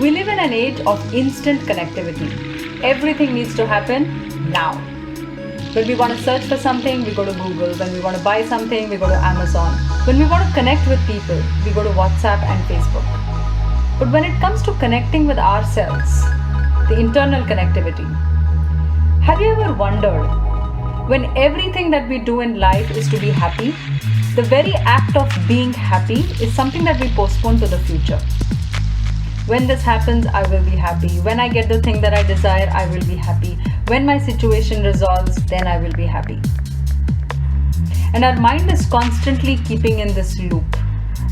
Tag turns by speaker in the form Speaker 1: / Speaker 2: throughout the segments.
Speaker 1: We live in an age of instant connectivity. Everything needs to happen now. When we want to search for something, we go to Google. When we want to buy something, we go to Amazon. When we want to connect with people, we go to WhatsApp and Facebook. But when it comes to connecting with ourselves, the internal connectivity, have you ever wondered, when everything that we do in life is to be happy, the very act of being happy is something that we postpone to the future? When this happens, I will be happy. When I get the thing that I desire, I will be happy. When my situation resolves, then I will be happy. And our mind is constantly keeping in this loop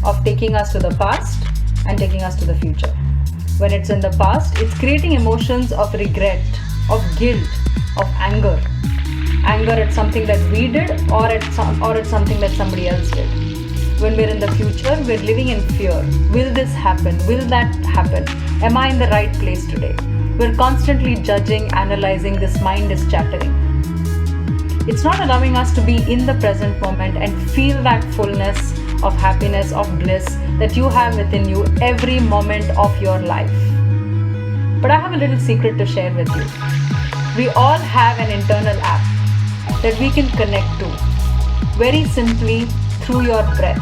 Speaker 1: of taking us to the past and taking us to the future. When it's in the past, it's creating emotions of regret, of guilt, of anger. Anger at something that we did or at something that somebody else did. When we're in the future, we're living in fear. Will this happen? Will that happen? Am I in the right place today? We're constantly judging, analyzing. This mind is chattering. It's not allowing us to be in the present moment and feel that fullness of happiness, of bliss that you have within you every moment of your life. But I have a little secret to share with you. We all have an internal app that we can connect to very simply through your breath.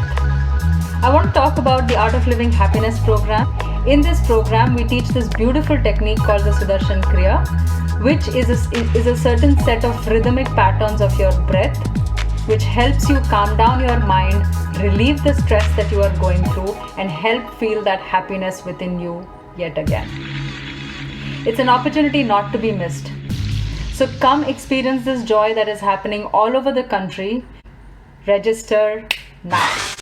Speaker 1: I want to talk about the Art of Living Happiness program. In this program, we teach this beautiful technique called the Sudarshan Kriya, which is a certain set of rhythmic patterns of your breath, which helps you calm down your mind, relieve the stress that you are going through, and help feel that happiness within you yet again. It's an opportunity not to be missed. So come experience this joy that is happening all over the country. Register now.